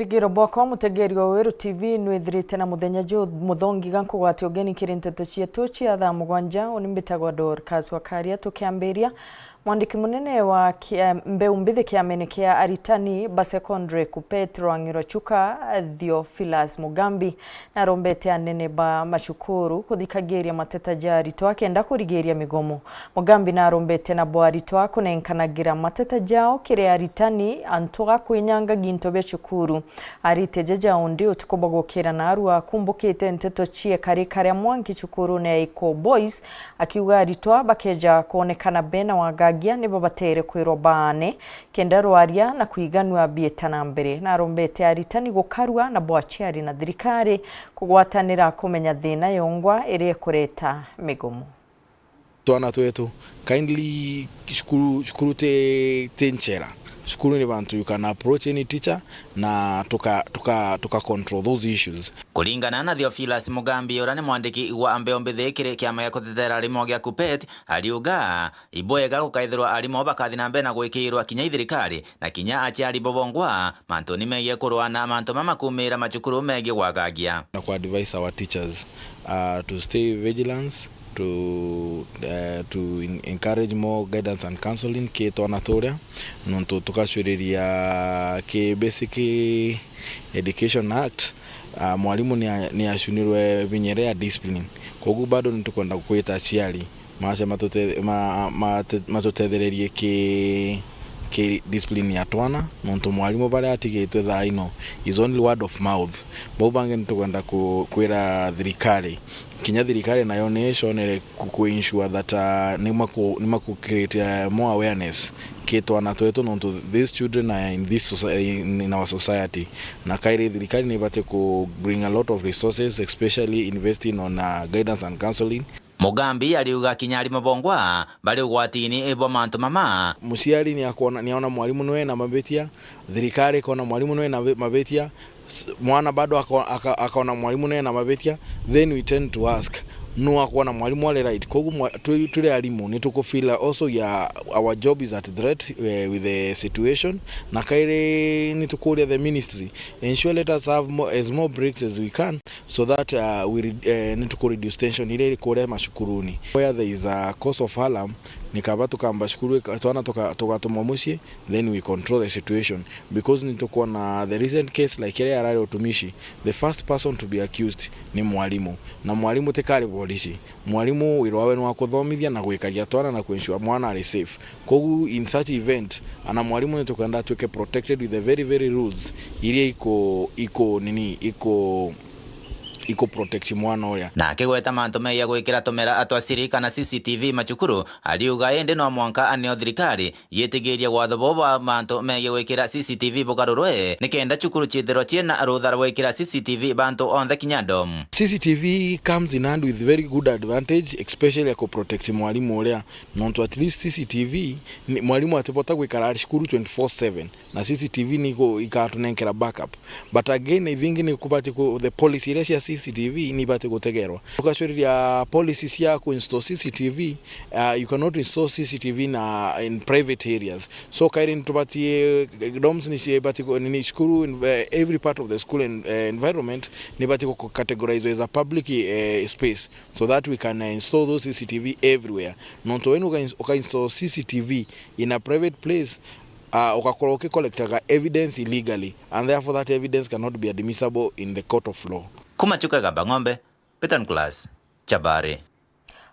Bwigiro bwako mutegeri wa Weru TV nwithirite na muthenya jo muthongi gankugwati ugeni kirinteto cietu cia thaa mugwanja unimbitagwa Dorcas Wakaria tukiambiria mwandiki munene wa mbeu mbithi kiamene kia aritani ba secondary ku Petro Ang'irochuka Theophilus Mugambi na rombete anene ba mashukuru kuthikageria mateta jarito akenda kurigeria migomo. Mugambi na rombete na bwarito akunenkanagirira mateta jao kire aritani antoga kwinyanga ginto bya shukuru arite jao ndio tukobogokera na arua kumbukite nteto cie kare mwangi shukuru ne iko boys akiuga arito bakeja kuonekana bena wagagia nibo batere kwirobane kenda rwaria na kwiganwa bietana mbere na rombete aritani gukarwa na bwachiari na thirikari kugwatanira kumenya thina yongwa ire kureta migomo. Twana twetu kindly shukuru tenchera shukuru ni bantu you can approach any teacher na tuka control those issues. Kulingana na Theophilus Mugambi urane mwandiki wa mbeo mbithikire kiama ya kuthethera arimo gya KUPPET aliuga iboega gukaithirwa arimo bakathi na mbere na gwikirwa kinya thirikari na kinya aciari bobongwa mantu ni megie kurwana mantu mamakumira machukuru megie gwagagia na ku advise our teachers to stay vigilant, to encourage more guidance and counseling ke tonatoria nonto tukashuriria ke basic education act mwalimu ni ashunirwe vinyere ya discipline kogu bado nitukwenda kuita aciari maase matotethererie ke discipline ya twana nonto mwalimu bare atigitwe thaa ino is only word of mouth bobange nitukwenda kwira thirikari kinya thirikari nayo nishonere ku ensure that nima ku create more awareness ke twana twetu nonto these children are in this society, in our society na kaire thirikari nibate ku bring a lot of resources especially investing on guidance and counseling. Mugambi aliuga kinyari mabongwa bali ugwatini ebo mantu mama musiari niona mwalimu noe na mabetia thirikari kona mwalimu noe na mabetia mwana bado akaona mwalimu noe na mabetia then we tend to ask no akona mwalimu wale right kogu tule alimu nituko feel also ya our job is at threat with the situation na kaire nituko the ministry ensure let us have as more breaks as we can so that we nituko reduce tension ile kore mashukuruni where there is a cause of alarm nikaba tukamba shukuru twana tukatuma mushi then we control the situation because nituko na the recent case like ile ya utumishi the first person to be accused ni mwalimu na mwalimu tekari polisi mwalimu wirwawe no akuthomithia na gwikaria twana na kuensure mwana ari safe kogu in such event ana mwalimu nitukwenda tuke protected with the very rules ile iko protect mwana oria na kigweta mantu meya gwikira tomera atwasirika na CCTV machukuru aliuga ende no mwanka anio thirikari yetigiria gwatho boba mantu meya gwikira CCTV bogarurwe nikenda chukuru chithero chiena aruthara gwikira CCTV bantu on the kinyandom. CCTV comes in hand with very good advantage especially to protect mwalimu oria nonto at least CCTV mwalimu atepota gwikara shukuru 24/7 na CCTV niko ikatunenkera backup but again I think ni kubati the policy ratio CCTV ni bate gutegerwa tukashuriria policies ya ku install CCTV you cannot install CCTV in private areas so kairin tubati doms ni bate ni shukuru in every part of the school environment ni bate ko categorize as a public space so that we can install those CCTV everywhere nonto wenu uka install CCTV in a private place ukakoroke collectaga evidence illegally and therefore that evidence cannot be admissible in the court of law. Kumachuka gamba ng'ombe Peter Nicholas Chabare.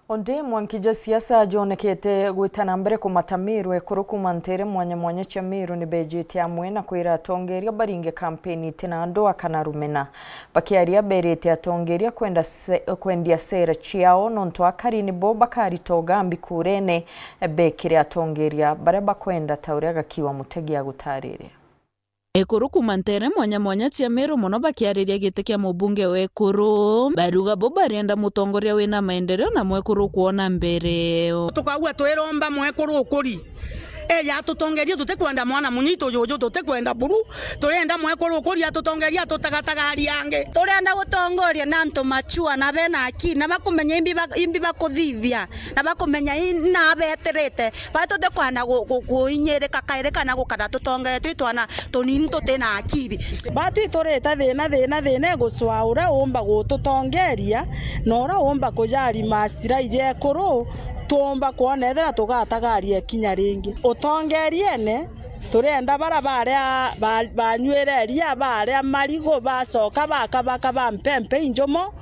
Onde mwankijo siasa jonekete gwitana mbere kumatamirwe kuruku mantere mwanya cia miru ni bejete amwe na kwira tongeria baringe campaign tena ndo akanarumena bakiaria berete atongeria kwendia sera ciao nonto akari ni bo bakari togambi kurene bekire atongeria baraba kwenda tauriaga kiwa mutegi agutarire. Ekuru mantere mwanya cia miru muno bakiariria gite kia mubunge wekuru baruga bo barienda mutongoria wina maendeleo na mwekuru kuona mbere tukagwa twiromba mwekuru ukuri ya tutongeria tutekwenda mwana munyito yoyo tutekwenda buru turenda mwekuru kuria tutongeria tutagataga hali yange turenda gutongoria na antu machua na bena aki na bakumenya imbi bakuthithia na bakumenya na beterete batude kwana guinyereka kaireka na gukana tutonge twitwana tunini tutena akiri batwiturite thina guswaura umba gututongeria nora umba kujari masira ije kuru tumba kuonethera tugatagaria kinya ringi utongeriene turenda bara banywereria baria marigo bacoka bakabaka bampempe injomo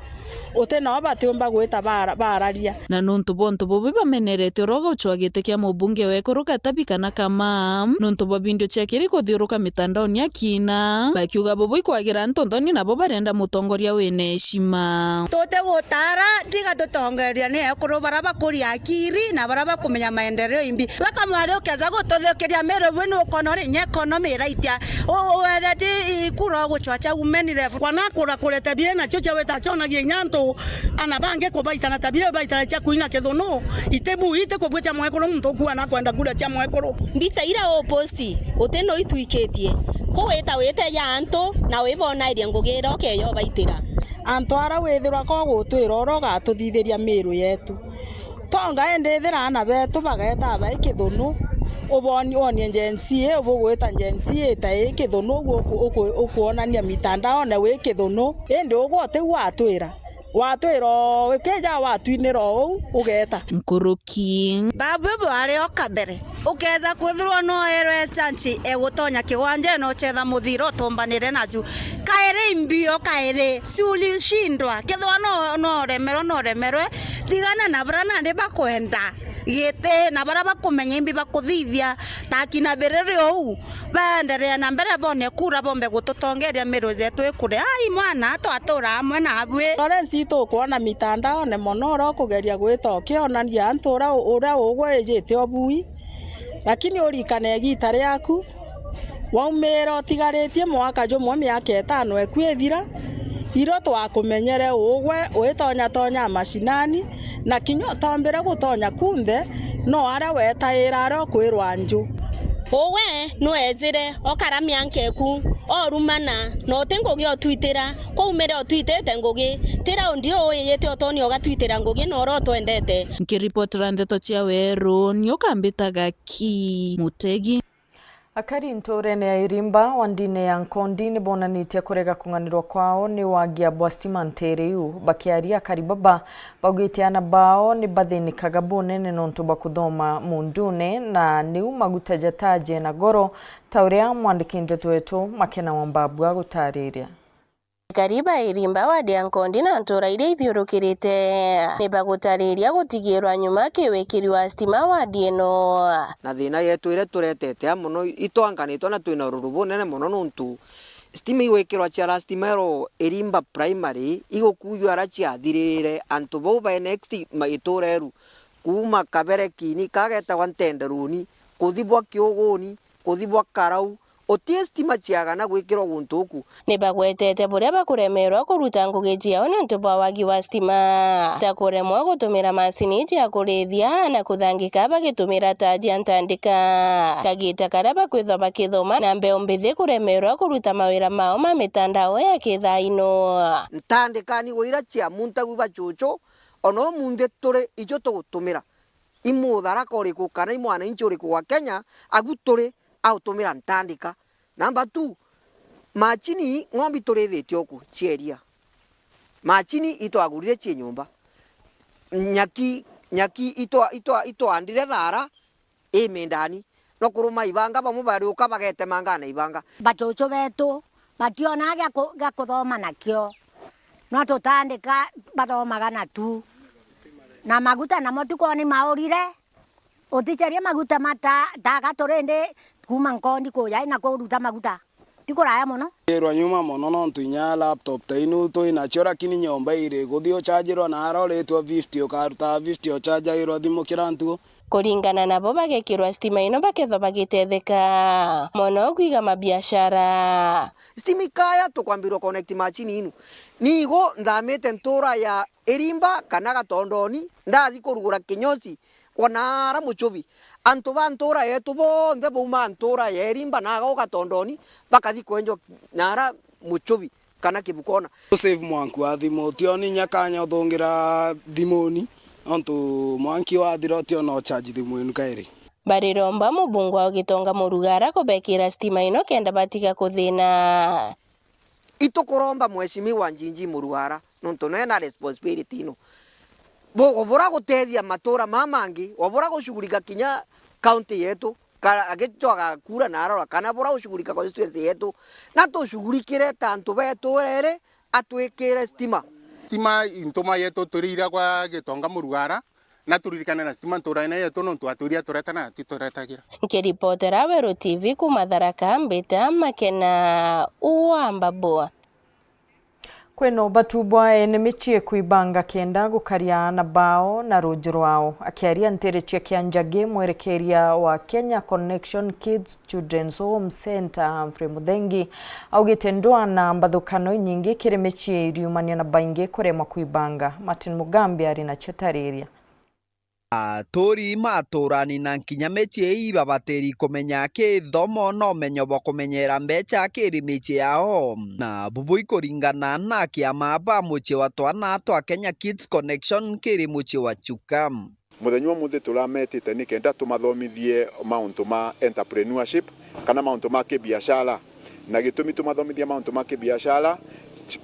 utena batiumba gwita bararia na nuntu bontu bobi bamenerete roga uchwagite kia mubunge wekuru Katabi kana Kamam nuntu babindio chiakiri kuthiuruka mitandaoni akina bakiuga bobo ikwagira ntontoni nabo barenda mutongoria wene heshima tote gutara tiga tutongeria ni ekuru bara bakuri akiri na bara bakumenya maendeleo imbi bakamware ukeza gututhukiria mero bwino ukonori nye economy raitia wetheti ikuro guchwacha umenire kwana kura kurete bie na chocha weta chona nyanto ana bange ko baita na tabire baita cha kuina kethono itebu ite ko bwecha mwekoro muntu kuana kwenda kula cha mwekoro mbicha ira o posti uteno itwiketie ko weta ya anto na wibona iria ngugira okeyo baitira anto ara wethirwa ko gutwira oroga tuthithiria miru yetu tonga endethira ana betu bageta ba ikithunu uboni onie njensie ubugwita njensie ta ikithunu ukuonania mitandao na wikithunu ende ugote watwira wekeja watwiniro ugeta Nkuruki babu bwari okabere ukeza kwithirwo no ero chanci egutonya kiwanja no chetha muthiro tombanire naju kaere imbio kaere suli shindwa kethwa no remerwe tigana na brana ndi bakwenda gite na bara bakumenya imbi bakuthithia takina berere ou baenderea na mbere bone kura bombe gututongeria miro zetu ikure ai mwana twatura amwe na abwe Lorenzi tukuona mitandao ne monoro kugeria gwitokia onania antura ura ugwejete obui lakini urikane gita riaku waumera otigaritie mwaka jumwe miaka 5 ekwithira iro twakumenyere ugwe witonya mashinani na kinyo tombere gutonya kunthe no ara wetaira ro kwirwa nju owe no ezire okaramia nkeku orumana no tengogi otwitira ko umere otwitete ngogi tira ondio oyete otoni ogatwitira ngogi no ro twendete nkiripotera ndeto cia weru niukambitaga ki Mutegi Akari ntorene ya Irimba wandine ya Nkondi ni bonanitie kurega kunganirwa kwao ni wagia bwastima nteriu bakiaria karibaba bagwitiana bao ni bathini kagabone ni nontu bakuthoma mundune na ni umagutaje na goro tauria mwandiki ndeto wetu Makena Wambabwa gutariria Kariba Irimba wadi ya Nkondi na ntora iria ithiurukirite ni bagutariria gutigirwa nyuma kiwikiri wa stima wadi eno na thina yetu ire turetete muno itwanganitwo na twina rurubu nene muno nuntu stima iwikirwa cia stima ero Irimba primary igukuywa ara ciathirire antu bo ba next maitureru kuma kabere kini kagetagwa ntenderuni kuthibwa kiuguni kuthibwa karau otie stima ciagana gwikirwa guntuku ni bagwetete buria bakuremerwa kuruta ngugi ciao nontu bwa wagi wa stima ta kuremwa gutumira macini cia kurithia na kuthangika bagitumira taji antandika kagita karia bakwithwa bakithoma na mbeo mbithi kuremerwa kuruta mawira mao ma mitandao ya kithaino ntandikani wira cia muntagu bachucho ono munde turi ijo tugutumira imuthara koriku kana imwana inchuriku wa Kenya aguturi autumira ntandika namba 2 machini ng'ombi turithitie oku cieria machini itwagurire cie nyumba nyaki itwandire thara imendani no kuruma ibanga bamwe bari ukabagete mangana ibanga bachocho betu bationa gya kuthoma nakio no tutandika bathomaga na tu na maguta namo tukoni maurire uticheria maguta mata daga torende kuma Nkondi kuya na kuruta maguta tikuraya muno irwa nyuma muno no ntuinya laptop tainu tuina chora kini nyomba ire guthio chargerwa na aroretwo 50 ukaruta 50 charger iro thimu kirantuo kuringana nabo bagekirwa stima ino baketho bagitetheka mono kwiga mabiashara stima kaya tukwambirwo connect machine inu nigo nthamite ntura ya Irimba kana Gatondoni ndathi kurugura kinyosi onara muchubi antu bantura yetu bonde buma antura yerimba naga gatondoni bakathi kwenjo nara muchubi kana kibukona save mwanku wa thimu tio ni nyakanya thongira thimuni ontu mwanki wa thiro tio no charge thimu inu kairi bariromba mubungu wa Gitonga Murugara kubekira stima ino kenda batika kuthina itukuromba mweshimiwa Njinji Murugara nontu nena responsibility ino bora gutethia matura mamangi wabora gushughulika kinya county yetu agitwaga kura narora kana bora gushughulika constituency yetu na tushughurikire tantu betu rere atwikire stima intuma yetu turira kwa Gitonga Murugara na turirikane na stima nturaine yetu nontu aturia turetana tituretagira nkiripotera Wero TV kuma Tharaka Mbita Makena Uwambabua kweno batubwa ene michie kuibanga kenda gukaria na bao na ruju rwao akiaria nterechia kianjage mwerekeria wa Kenya Connection Kids Children's Home Center Humphrey Muthengi augite ndwa na mbathukano nyingi kire michie iriumania na bainge kurema kuibanga. Martin Mugambi ari na chetariria Tori maturani na nkinya mechie iba bateri kumenya kithomo no menyo bo kumenyera mbecha kiri michie yao na bubui kuringana na kiama ba muchie wa twana twa Kenya Kids Connection kiri muchie wa Chuka muthenywa muthe turametite ni kenda tumathomithie mauntu ma entrepreneurship kana mauntu ma kibiashara na gitumi tumathomithie mauntu ma kibiashara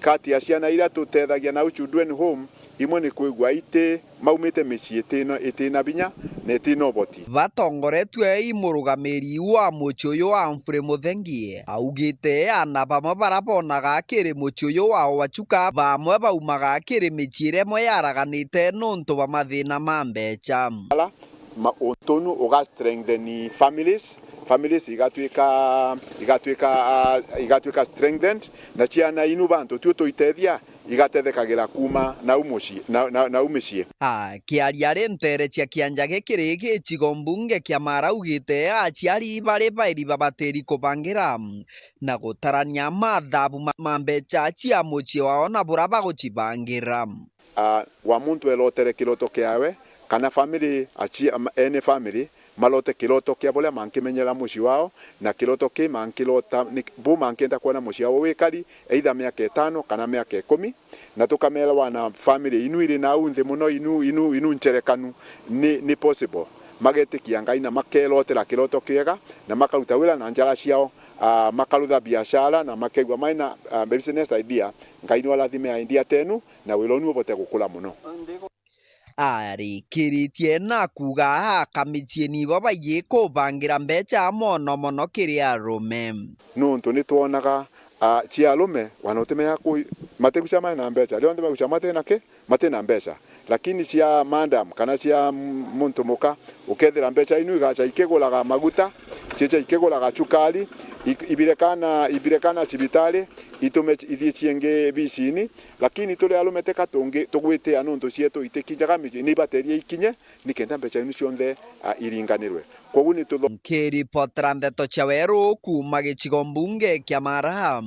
kati ya ciana ira tutethagia na children home imwe ni kwigwa ite maumite micii itina binya na itina oboti batongoretwe imurugamiri wa muchuyo wa Humphrey Muthengi augite ana bamwe barabonaga kiri muchuyo wao wa Chuka bamwe baumaga kiri michire mo yaraganite nontu ba mathina ma mbecha utonu uga strengthen families igatuika strengthened na ciana inu bantu tu tuitethia igatethekagira kuma na umishie kiaria rentere cia kianjage kirigi chigombunge kia maraugite aciari bari bairi babateri kubangira na gutarania mathabu mambecha cia muchie wao na buraba guchibangira wa muntu elotere kiroto kiawe kana family ene family malote kiroto kia bolia mankimenyera muci wao na kiroto ki mankilota bu mankenda kuona muci wao wikari either miaka 5 kana miaka 10 na tukamera wana family inu iri na unthi muno inu ncherekanu ni possible magetikia ngai na makelotera kiroto kiega na makaruta wira na njara ciao makarutha biashara na makegwa maina business idea ngai ni walathime idea tenu na wironu obote gukula muno ari kiritie na kuga kamichie ni baba yeko bangira mbecha mono kiri arume nuntu ni tuonaga cia arume wanotemea ku matekuchama na mbecha leo ndema kuchama tena ke matena mbecha lakini cia madam kana cia muntu muka ukethira mbecha inu igacha ikegolaga maguta cheche ikegolaga chukari ibirekana cibitari itume ithie cienge bicini lakini tuli alume teka tungi tugwite anuntu cietu itikinjaga mici ni bateria ikinye nikenda mbecha inu cionthe iringanirwe koguo ni tutho kiripotera ndeto cia Weru kuma gicigo mbunge kia Mara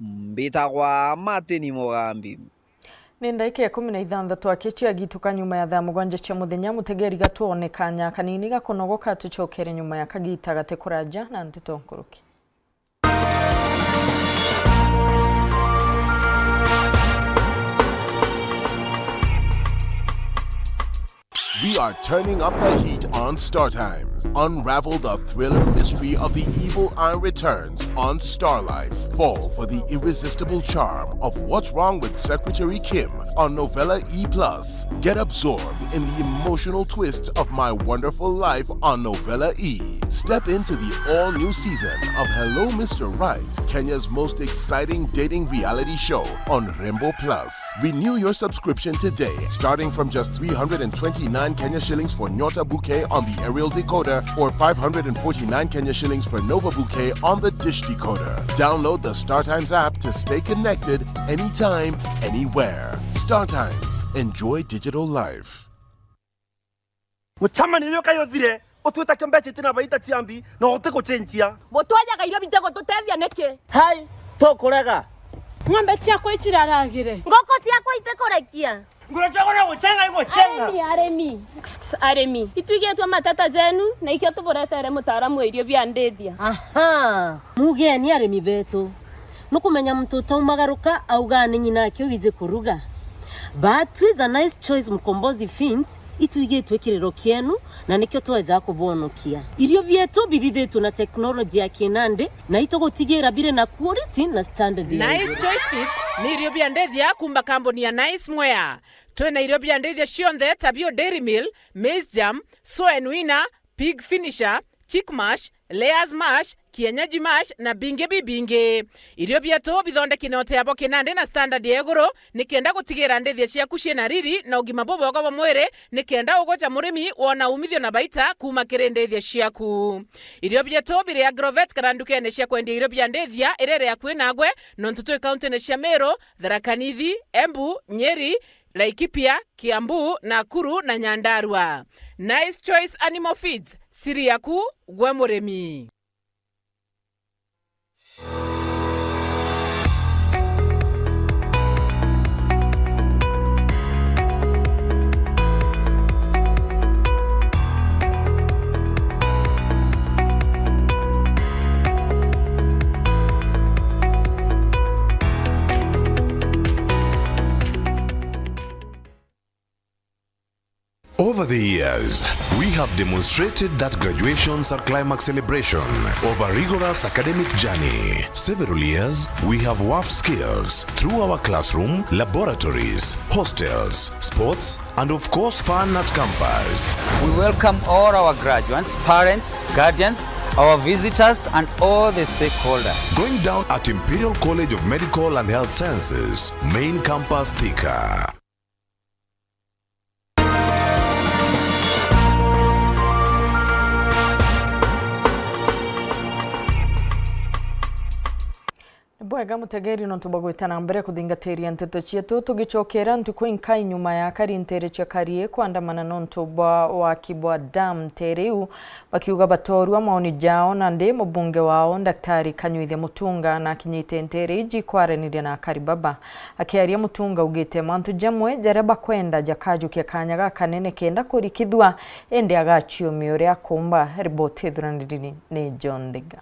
mbitagwa Martin Mugambi ni ndaika ya 16 akichia gituka nyuma ya thaa mugwanja cia muthenya mutegeri gatuone kanya kanini gakunogoka tuchokere nyuma ya kagita gatekuraja na ntito nkuruki. We are turning up the heat on Star Times. Unravel the thriller mystery of the evil eye returns on Star Life. Fall for the irresistible charm of What's Wrong with Secretary Kim on Novella E+. Get absorbed in the emotional twists of My Wonderful Life on Novella E. Step into the all-new season of Hello Mr. Right, Kenya's most exciting dating reality show on Rainbow Plus. Renew your subscription today, starting from just 329 Kenya shillings for Nyota Bouquet on the aerial decoder or 549 Kenya shillings for Nova Bouquet on the dish decoder. Download the StarTimes app to stay connected anytime, anywhere. StarTimes. Enjoy digital life. Mutamani yoka yothire otuta kembeche tina baita tiambi na oteko chenchia. Botwaja gaira bitego tutethia neke. Hai, tokorega. Ng'ombe ciakwa iciraragire. Ngoko cia kwa itekorekia Ngurachoka na guchenga iko chenga. Aremi ituigetwa matata jenu na ikio tuburetere mutaaramu irio bia ndethia. Aha, mugeni aremi betu nukumenya mtoto umagaruka auga ni nyina akio wize kuruga. But with a nice choice Mkombozi Fins ituigetwe kirero kienu na nikio tweza kubonokia irio bietu bithithetwo na teknolojia ya kinande na itogotigira bire na quality na standard. Nice Choice Fits ni irio bia ndethia kumba kambuni ya Nice Mwea. Twena irio bia ndethia cionthe tabio Dairy Mill, Maize Jam, Soen Winner, Pig Finisher, Chick Mash, Layers Mash, Kienyeji Mash na binge. Irio bietu bithondeki na oteabo kinande na standard ya iguru nikenda gutigira ndethia ciaku ciena riri na ugima bwega bwa mwiri nikenda ugocha murimi wona umithio na baita kuma kiri ndethia ciaku. Irio bietu bire Agrovet kana ndukene cia kwendia irio bia ndethia irere ya kwinagwe nontutu county ne cia Meru, Tharaka Nithi, Embu, Nyeri, Laikipia, Kiambu, Nakuru na Nyandarua. Nice Choice Animal Feeds, siri yaku gwe murimi. Over the years, we have demonstrated that graduations are climax celebration of a rigorous academic journey. Several years, we have worked skills through our classroom, laboratories, hostels, sports, and of course fun at campus. We welcome all our graduates, parents, guardians, our visitors, and all the stakeholders. Going down at Imperial College of Medical and Health Sciences, main campus Thika. Bwega mutegeri no tubagwitana mbere kuthingateria nteto cietu tugicokera ntuko inkai nyuma ya karintere cia karie kwandamana nonto bwa wa Kibwa Dam teriu bakiuga batorwa maoni jao na ndi mubunge wao Daktari Kanyuithia Mutunga na kinyite ntere iji kwaranire na Karibaba akiaria Mutunga ugite mantu jamwe jareba kwenda jakaju kia kanyaga kanene kenda kurikithwa ende agachio miore akumba riboti thuranirini ni John Diga.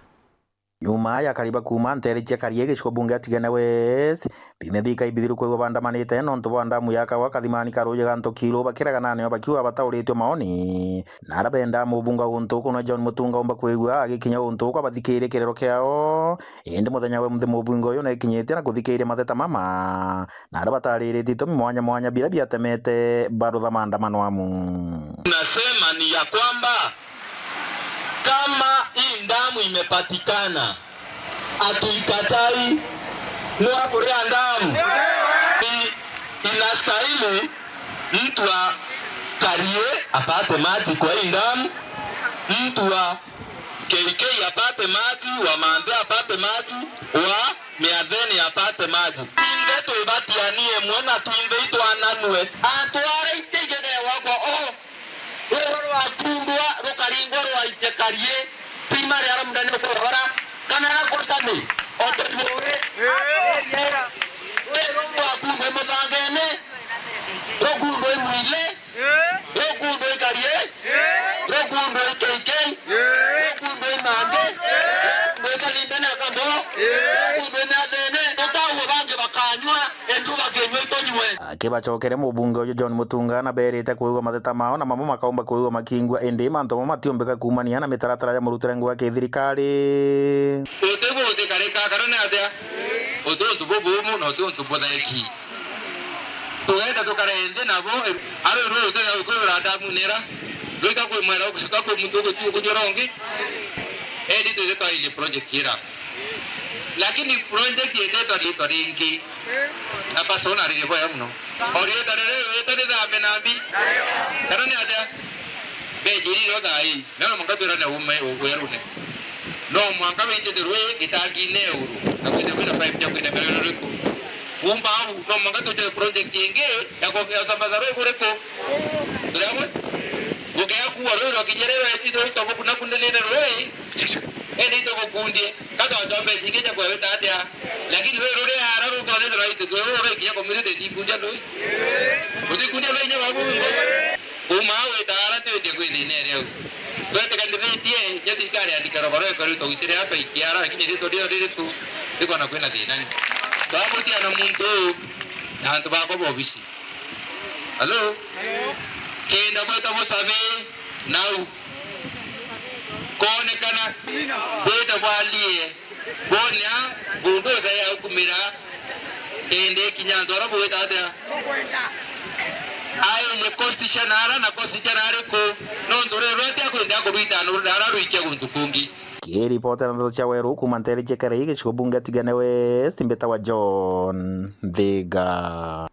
Nyuma ya Kariba kuma ntere cia karie giciko bunge atigana wes binethika ibithiru kwego bandamanite nonto bandamu yaka wakathimani karuje ganto kilo bakiraga nane bakiwa batauritwe maoni na arabenda mubunga gunto kuna John Mutunga umba kwegwa agikinya gunto kwa bathikire kirero kiao ende muthenya we muthe mubunga uyu na ikinyite na kuthikire matheta mama na arabatarire tito mwanya bila biatemete barutha maandamano amu. Nasema ni ya kwamba kama hii damu imepatikana atuikatai ni wakurea damu inastahili mtu wa Karie apate maji kwa hii damu, mtu wa KK apate maji, wa Mande apate maji, wa Miadheni apate maji. Inge tuibatianie mwena tuinge itu ananue atuare itegege wako Rwa kundwa rukaringwa rwa itekarie primary aramdani okora kana rakosame otomore yera rwa kundwa mozangene rokundwa mwile rokundwa ikarie rokundwa KK rokundwa Mande rokundwa na kambo rokundwa Nadene otawo bange bakanywa enduba kenywe itonywe. Akibacokere mubunge uyu John Mutunga na berete kuigwa matheta mao na mamo makaumba kuigwa makingwa ende manto matiombeka kumania na mitaratara ya murutire ngwa ke thirikari otego otekareka karone atia otonto bobumu no tonto bodaiki tuenda tukarende nabo aro ro tega kwera damu nera loika kwa mwera kusuka kwa mtugo tu kujorongi edito zeto ile project kira lakini project yetu itoringi na pasona rile kwa mno oriyo tarere tade zambe nambi karone atia bejiri ro dai nano makatura na ume ogwerune no mwanga bende derwe itaki ne euro na kwenda pipe ya kwenda mbele reko umba au no mwanga to project yenge ya kwa sambaza ro reko drama Ukea kuwa roho kijerewe tito to kuna kundelele roho. Eni to kundie. Kato atombe singeja kwa weta atia. Lakini wewe roho ya roho to ndio right to roho kia community sikunja roho. Udi kunja roho nya babu. Umawe tara te te kweli ne leo. Twende kandidatie nyati kare andikara baro kwa to isire hasa ikiara lakini ndio tu. Niko na kwenda tena. Babu tia na muntu. Na ndo bako bobisi. Hello? Kenda bota bosabe now. Kone kana bota walie. Bonya bundoza ya kumira. Kende kinyandora bota atia. Ayo ne kosti chanara na kosti chanare ko no ndore rote akwenda ko bita no dara ruikia guntukungi. Kiripota na cha Weru kuma Ntere Chekere gĩcigo bunge Tigane West mbeta wa John Thiga.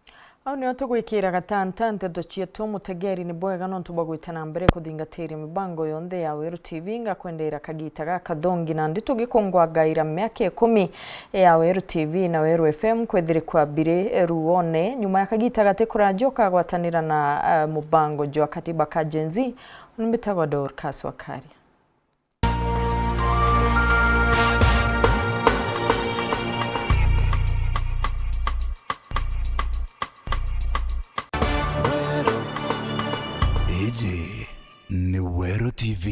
Au ni otugwikira gatanta nteto cietu mutegeri ni bwega no ntubagwitana mbere kuthingatira mibango yonthe ya Weru TV ngakwendera kagita gaka thongi na nditugikongwagaira myaka 10 ya Weru TV na Weru FM kwethire kwa bire ruone nyuma ya kagita gatekurajoka gwatanira na mubango jwa katiba ka Gen Z mbetagwa Dorcas Wakari. Eje ni Weru TV.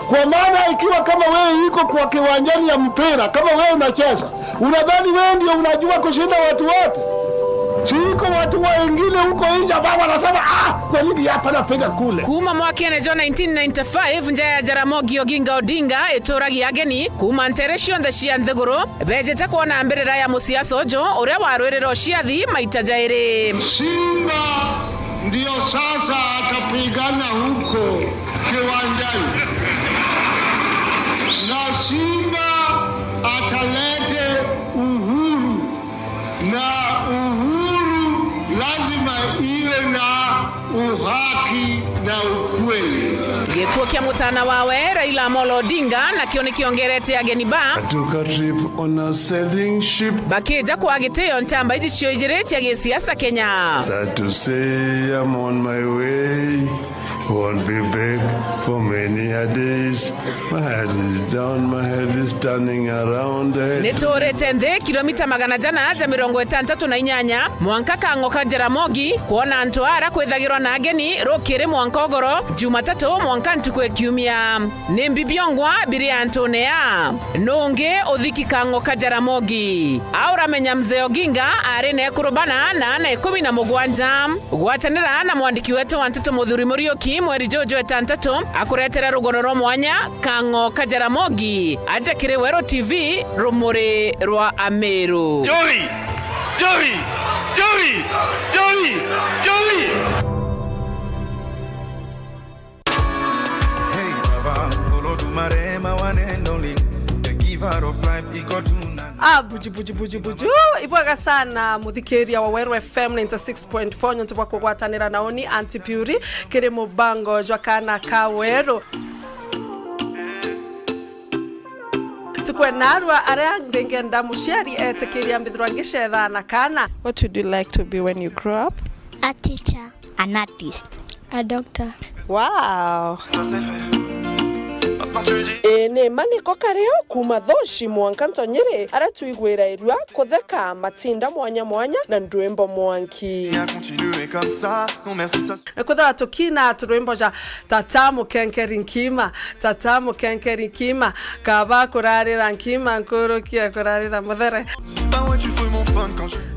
Kwa maana ikiwa kama wewe yuko kwa kiwanjani ya mpira, kama wewe unacheza, unadhani wewe ndio unajua kushinda watu wote? Siko watu wengine huko nje baba wanasema kwa nini hapa napiga kule. Kuma mwaka ne 1995 njaya Jaramogi Oginga Odinga etoragi ageni kuma Ntere cionthe cia Nthiguru bejete kuona mbirira ya musiaso ojo uria warwirira ciathi maita jairi. Simba ndio sasa atapigana huko kiwanjani. Na Simba atalete uhuru na uhuru lazima iwe na uhaki na ukweli. Gikuo kia mutana wawe Raila Amolo Odinga na kio nikiongerete ageni ba Took a trip on a sailing ship. Bakija kwa giteo ntamba iji cio ijire cia gisiasa Kenya. Sad to say I'm on my way. Won't be back for many a days. My head is down, my head is turning around. Nitorete nthi kilomita 168 mwanka Kang'oka Jaramogi kuona Antwara kwithagirwa na ageni rukiri mwankogoro Jumatatu mwanka ntukwe kiumia ni mbibiongwa biri Antonea nungi uthiki Kang'oka Jaramogi aura menya mzee Oginga ari ne kurubana na 17 gwatanira na mwandiki wetu wa Nteto Muthuri Muriuki mweri Jojo etantatu akuretera rugonoro mwanya Kang'oka Jaramogi aja kiri Weru TV rumuri rwa Ameru. Joey! Hey Baba, follow to marema one and only, the giver of life ikotuna. Buju ibwaga sana muthikiria wa Weru FM 96.4 nyontu bwa kugwatanira naoni Antipuri kiri mubango jwa kana ka Weru tukwe narwa aria ngengenda muciari etekiria mbithirwa ngicetha na kana. What would you like to be when you grow up? A teacher, an artist, a doctor. Wow. Ne mani kokareo kuma thoshi mwanka ntonyere ara tuigwira irwa kutheka matinda mwanya na ndwembo mwanki kutha tukina turwembo ja tatamu kenkeri nkima kaba kurarira nkima nkurukia kurarira muthere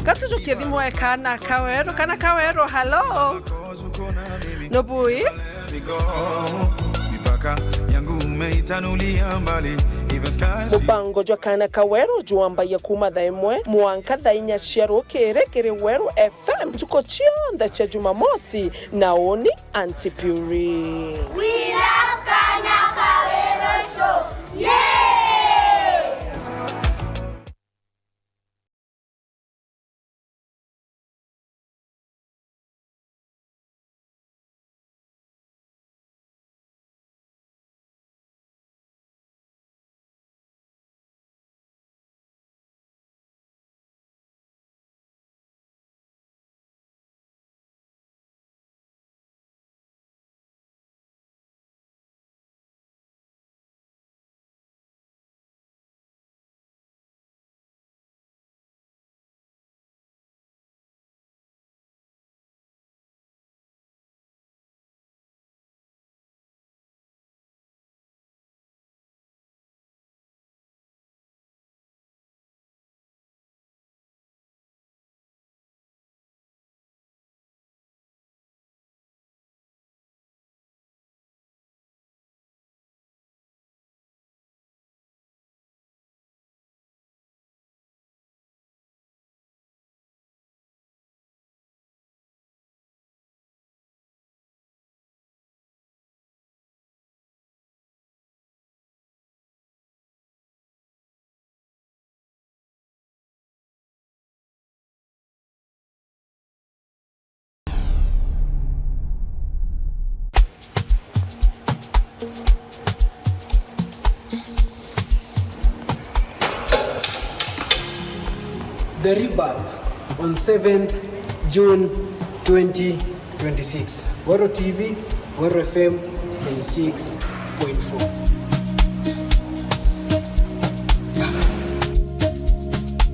katu kithimo kana Kaweru hello Nobui mubango jwa kana ka Weru juamba ya kuma thaa 1 mwanka thaa 4 cia rukiri kiri Weru FM tuko cionthe cia Jumamosi naoni Antipuri. We love Kana Kaweru show. Yeah! The Rebirth on 7th June 2026. Wero TV, Wero FM 96.4.